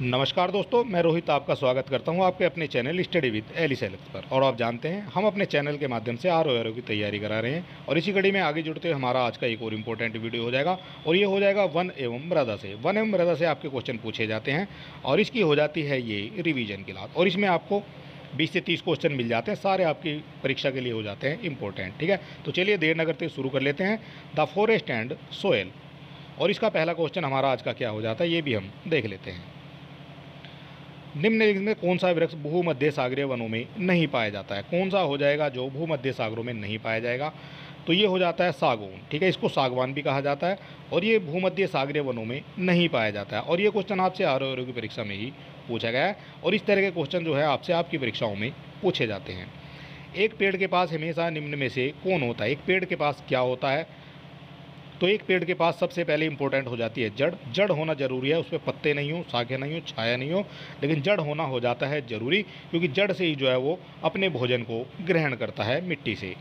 नमस्कार दोस्तों, मैं रोहित आपका स्वागत करता हूं आपके अपने channel study with Ellie select पर। और आप जानते हैं हम अपने चैनल के माध्यम से आर की तैयारी करा रहे हैं और इसी कड़ी में आगे जुड़ते हुए हमारा आज का एक और इम्पोर्टेंट वीडियो हो जाएगा और ये हो जाएगा वन एवं मृदा से। वन एवं मृदा से आपके क्वेश्चन पूछे जाते हैं और इसकी हो जाती है ये रिविजन क्लास और इसमें आपको 20 से 30 क्वेश्चन मिल जाते हैं, सारे आपकी परीक्षा के लिए हो जाते हैं इंपॉर्टेंट। ठीक है, तो चलिए देर न करते शुरू कर लेते हैं। द फॉरेस्ट एंड सोयल, और इसका पहला क्वेश्चन हमारा आज का क्या हो जाता है ये भी हम देख लेते हैं। निम्नलिखित में कौन सा वृक्ष भूमध्य सागरीय वनों में नहीं पाया जाता है? कौन सा हो जाएगा जो भूमध्य सागरों में नहीं पाया जाएगा? तो ये हो जाता है सागौन। ठीक है, इसको सागवान भी कहा जाता है और ये भूमध्य सागरीय वनों में नहीं पाया जाता है। और ये क्वेश्चन आपसे आर की परीक्षा में ही पूछा गया है और इस तरह के क्वेश्चन जो है आपसे आपकी परीक्षाओं में पूछे जाते हैं। एक पेड़ के पास हमेशा निम्न में से कौन होता है? एक पेड़ के पास क्या होता है? तो एक पेड़ के पास सबसे पहले इंपॉर्टेंट हो जाती है जड़। जड़ होना जरूरी है, उस पर पत्ते नहीं हो, शाखें नहीं हो, छाया नहीं हो, लेकिन जड़ होना हो जाता है जरूरी, क्योंकि जड़ से ही जो है वो अपने भोजन को ग्रहण करता है मिट्टी से।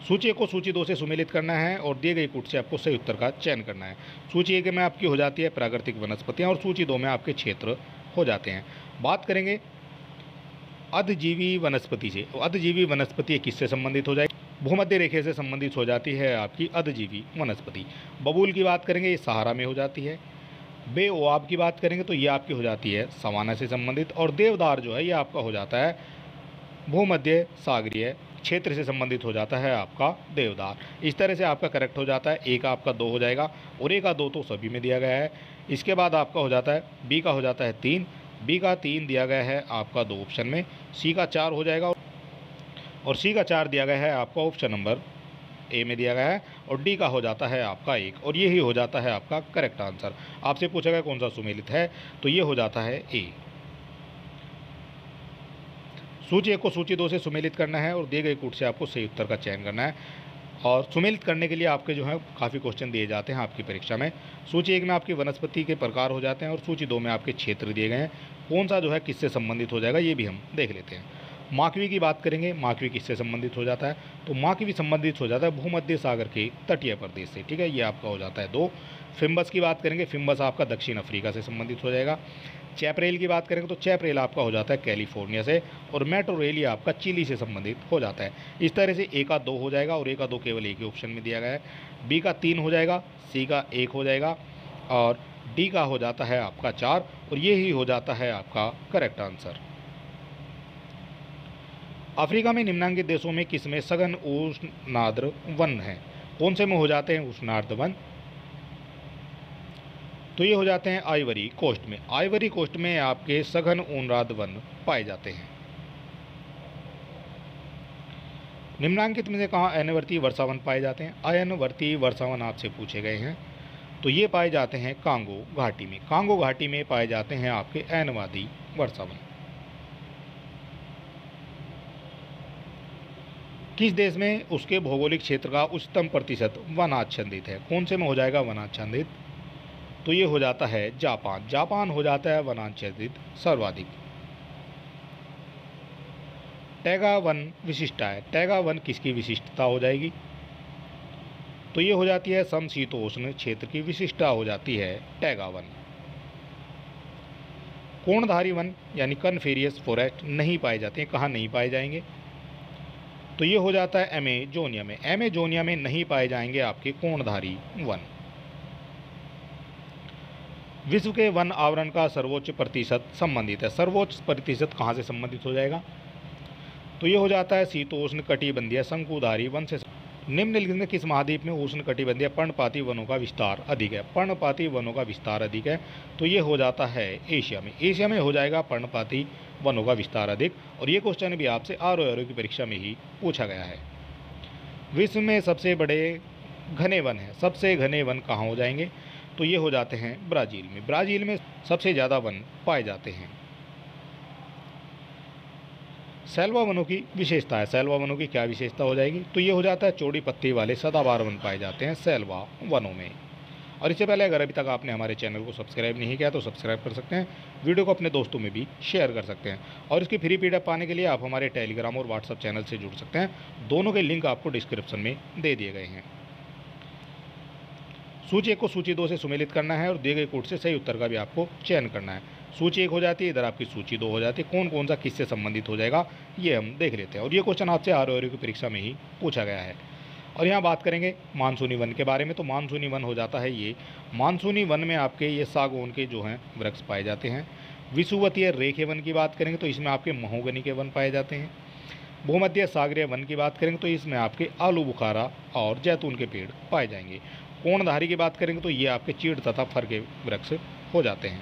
सूची 1 को सूची 2 से सुमेलित करना है और दिए गए कूट से आपको सही उत्तर का चयन करना है। सूची 1 में आपकी हो जाती है प्राकृतिक वनस्पतियाँ और सूची 2 में आपके क्षेत्र हो जाते हैं। बात करेंगे अधजीवी वनस्पति से। अधजीवी वनस्पति किससे संबंधित हो जाएगी? भूमध्य रेखा से संबंधित हो जाती है आपकी अधजीवी वनस्पति। बबूल की बात करेंगे, ये सहारा में हो जाती है। बेओआब की बात करेंगे तो ये आपकी हो जाती है सवाना से संबंधित। और देवदार जो है ये आपका हो जाता है भूमध्य सागरीय क्षेत्र से संबंधित हो जाता है आपका देवदार। इस तरह से आपका करेक्ट हो जाता है। एक आपका 2 हो जाएगा और एक का 2 तो सभी में दिया गया है। इसके बाद आपका हो जाता है बी का हो जाता है 3, बी का 3 दिया गया है आपका 2 ऑप्शन में, सी का 4 हो जाएगा और सी का 4 दिया गया है आपका ऑप्शन नंबर ए में दिया गया है और डी का हो जाता है आपका 1 और यही हो जाता है आपका करेक्ट आंसर। आपसे पूछा गया कौन सा सुमेलित है, तो ये हो जाता है ए। सूची 1 को सूची 2 से सुमेलित करना है और दिए गए कूट से आपको सही उत्तर का चयन करना है। और सुमेलित करने के लिए आपके जो है काफ़ी क्वेश्चन दिए जाते हैं आपकी परीक्षा में। सूची 1 में आपकी वनस्पति के प्रकार हो जाते हैं और सूची 2 में आपके क्षेत्र दिए गए हैं। कौन सा जो है किससे संबंधित हो जाएगा ये भी हम देख लेते हैं। माकवी की बात करेंगे, माकवी किससे संबंधित हो जाता है? तो माकवी संबंधित हो जाता है भूमध्य सागर के तटीय प्रदेश से। ठीक है, ये आपका हो जाता है 2। फिम्बस की बात करेंगे, फिम्बस आपका दक्षिण अफ्रीका से संबंधित हो जाएगा। चैपरेल की बात करेंगे तो चैपरेल आपका हो जाता है कैलिफोर्निया से और मेट्रोरेल ये आपका चिली से संबंधित हो जाता है। इस तरह से ए का 2 हो जाएगा और ए का 2 केवल एक ही ऑप्शन में दिया गया है। बी का 3 हो जाएगा, सी का 1 हो जाएगा और डी का हो जाता है आपका 4 और ये ही हो जाता है आपका करेक्ट आंसर। अफ्रीका में निम्नांकित देशों में किसमें सघन उष्णार्द्र वन है? कौन से में हो जाते हैं उष्णार्द्र वन? तो ये हो जाते हैं आइवरी कोस्ट में। आइवरी कोस्ट में आपके सघन उष्णार्द्र वन पाए जाते हैं। निम्नांकित में से कहाँ अयनवर्ती वर्षावन पाए जाते हैं? अयनवर्ती वर्षावन आपसे पूछे गए हैं, तो ये पाए जाते हैं कांगो घाटी में। कांगो घाटी में पाए जाते हैं आपके अयनवादी वर्षावन। किस देश में उसके भौगोलिक क्षेत्र का उच्चतम प्रतिशत वनाच्छादित है? कौन से में हो जाएगा वनाच्छादित? तो ये हो जाता है जापान। जापान हो जाता है वनाच्छादित सर्वाधिक। टैगा वन विशिष्टता है। टैगा वन किसकी विशिष्टता हो जाएगी? तो ये हो जाती है समशीतोष्ण क्षेत्र की विशिष्टता हो जाती है टैगा वन। कोणधारी वन यानी कन्फेरियस फॉरेस्ट नहीं पाए जाते हैं। कहाँ नहीं पाए जाएंगे? तो ये हो जाता है अमेजोनिया में। अमेजोनिया में नहीं पाए जाएंगे आपके कोणधारी वन। विश्व के वन आवरण का सर्वोच्च प्रतिशत संबंधित है। सर्वोच्च प्रतिशत कहाँ से संबंधित हो जाएगा? तो ये हो जाता है शीतोष्ण कटिबंधीय शंकुधारी वन से। निम्नलिखित में किस महाद्वीप में उष्ण कटिबंधीय पर्णपाती वनों का विस्तार अधिक है? पर्णपाती वनों का विस्तार अधिक है, तो ये हो जाता है एशिया में। एशिया में हो जाएगा पर्णपाती वनों का विस्तार अधिक और ये क्वेश्चन भी आपसे आर की परीक्षा में ही पूछा गया है। विश्व में सबसे बड़े घने वन है। सबसे घने वन कहाँ हो जाएंगे? तो ये हो जाते हैं ब्राज़ील में। ब्राज़ील में सबसे ज़्यादा वन पाए जाते हैं। सैलवा वनों की विशेषता है। सैलवा वनों की क्या विशेषता हो जाएगी? तो ये हो जाता है चौड़ी पत्ती वाले सदाबहार वन पाए जाते हैं सैलवा वनों में। और इससे पहले अगर अभी तक आपने हमारे चैनल को सब्सक्राइब नहीं किया तो सब्सक्राइब कर सकते हैं, वीडियो को अपने दोस्तों में भी शेयर कर सकते हैं। और इसकी फ्री पीडीएफ पाने के लिए आप हमारे टेलीग्राम और व्हाट्सएप चैनल से जुड़ सकते हैं। दोनों के लिंक आपको डिस्क्रिप्शन में दे दिए गए हैं। सूची 1 को सूची 2 से सुमेलित करना है और दिए गए कोड से सही उत्तर का भी आपको चयन करना है। सूची 1 हो जाती है, इधर आपकी सूची 2 हो जाती है। कौन कौन सा किससे संबंधित हो जाएगा ये हम देख लेते हैं। और ये क्वेश्चन आपसे आरओआरयू की परीक्षा में ही पूछा गया है। और यहाँ बात करेंगे मानसूनी वन के बारे में। तो मानसूनी वन हो जाता है ये, मानसूनी वन में आपके ये सागौन के जो हैं वृक्ष पाए जाते हैं। विषुवतीय रेखे वन की बात करेंगे तो इसमें आपके महोगनी के वन पाए जाते हैं। भूमध्य सागरीय वन की बात करेंगे तो इसमें आपके आलू बुखारा और जैतून के पेड़ पाए जाएंगे। कोणधारी की बात करेंगे तो ये आपके चीड़ तथा फर के वृक्ष हो जाते हैं।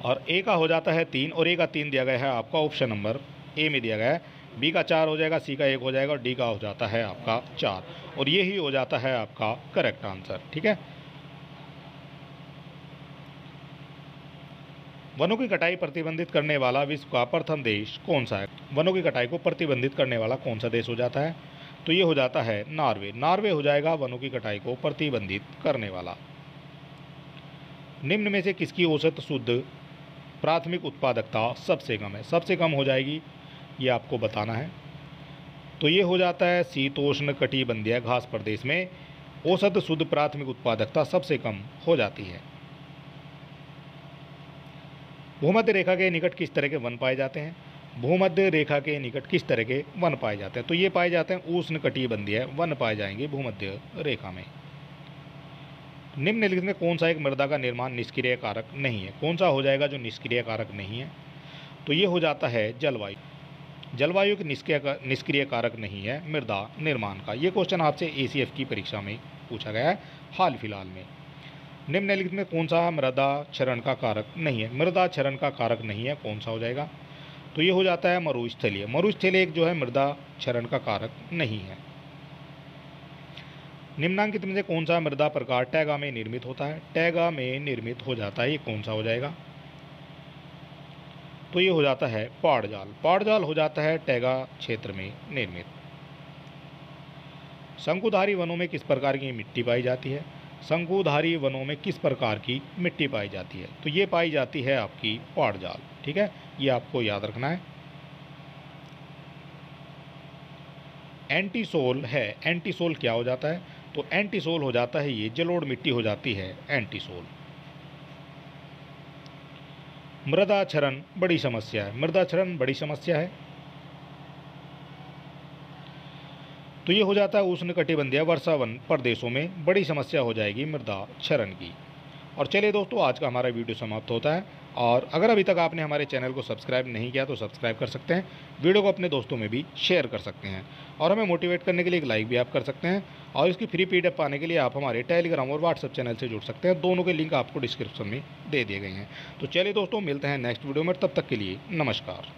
और ए का हो जाता है 3 और ए का 3 दिया गया है आपका ऑप्शन नंबर ए में दिया गया है। बी का 4 हो जाएगा, सी का 1 हो जाएगा और डी का हो जाता है आपका 4 और ये ही हो जाता है आपका करेक्ट आंसर। ठीक है। वनों की कटाई प्रतिबंधित करने वाला विश्व का प्रथम देश कौन सा है? वनों की कटाई को प्रतिबंधित करने वाला कौन सा देश हो जाता है? तो ये हो जाता है नॉर्वे। नॉर्वे हो जाएगा वनों की कटाई को प्रतिबंधित करने वाला। निम्न में से किसकी औसत शुद्ध प्राथमिक उत्पादकता सबसे कम है? सबसे कम हो जाएगी, ये आपको बताना है। तो ये हो जाता है शीतोष्ण कटिबंधीय घास प्रदेश में औसत शुद्ध प्राथमिक उत्पादकता सबसे कम हो जाती है। भूमध्य रेखा के निकट किस तरह के वन पाए जाते हैं? भूमध्य रेखा के निकट किस तरह के वन पाए जाते हैं? तो ये पाए जाते हैं उष्ण कटिबंधीय वन पाए जाएंगे भूमध्य रेखा में। निम्नलिखित में कौन सा एक मृदा का निर्माण निष्क्रिय कारक नहीं है? कौन सा हो जाएगा जो निष्क्रिय कारक नहीं है? तो ये हो जाता है जलवायु। जलवायु एक निष्क्रिय कारक नहीं है मृदा निर्माण का। ये क्वेश्चन आपसे ACF की परीक्षा में पूछा गया है हाल फिलहाल में। निम्नलिखित में कौन सा मृदा क्षरण का कारक नहीं है? मृदा क्षरण का कारक नहीं है, कौन सा हो जाएगा? तो ये हो जाता है मरुस्थलीय। मरुस्थलीय एक जो है मृदा क्षरण का कारक नहीं है। निम्नांकित में से कौन सा मृदा प्रकार टैगा में निर्मित होता है? टैगा में निर्मित हो जाता है, ये कौन सा हो जाएगा? तो ये हो जाता है पहाड़ जाल। पहाड़ जाल हो जाता है टैगा क्षेत्र में निर्मित। शंकुधारी वनों में किस प्रकार की मिट्टी पाई जाती है? शंकुधारी वनों में किस प्रकार की मिट्टी पाई जाती है? तो ये पाई जाती है आपकी पहाड़ जाल। ठीक है, ये आपको याद रखना है। एंटीसोल है, एंटीसोल क्या हो जाता है? तो एंटीसोल हो जाता है ये जलोढ़ मिट्टी हो जाती है एंटीसोल। मृदा क्षरण बड़ी समस्या है। मृदा क्षरण बड़ी समस्या है, तो ये हो जाता है उष्णकटिबंधीय वर्षावन प्रदेशों में बड़ी समस्या हो जाएगी मृदा क्षरण की। और चलिए दोस्तों, आज का हमारा वीडियो समाप्त होता है। और अगर अभी तक आपने हमारे चैनल को सब्सक्राइब नहीं किया तो सब्सक्राइब कर सकते हैं, वीडियो को अपने दोस्तों में भी शेयर कर सकते हैं और हमें मोटिवेट करने के लिए एक लाइक भी आप कर सकते हैं। और इसकी फ्री PDF पाने के लिए आप हमारे टेलीग्राम और व्हाट्सएप चैनल से जुड़ सकते हैं। दोनों के लिंक आपको डिस्क्रिप्शन में दे दिए गए हैं। तो चलिए दोस्तों, मिलते हैं नेक्स्ट वीडियो में, तब तक के लिए नमस्कार।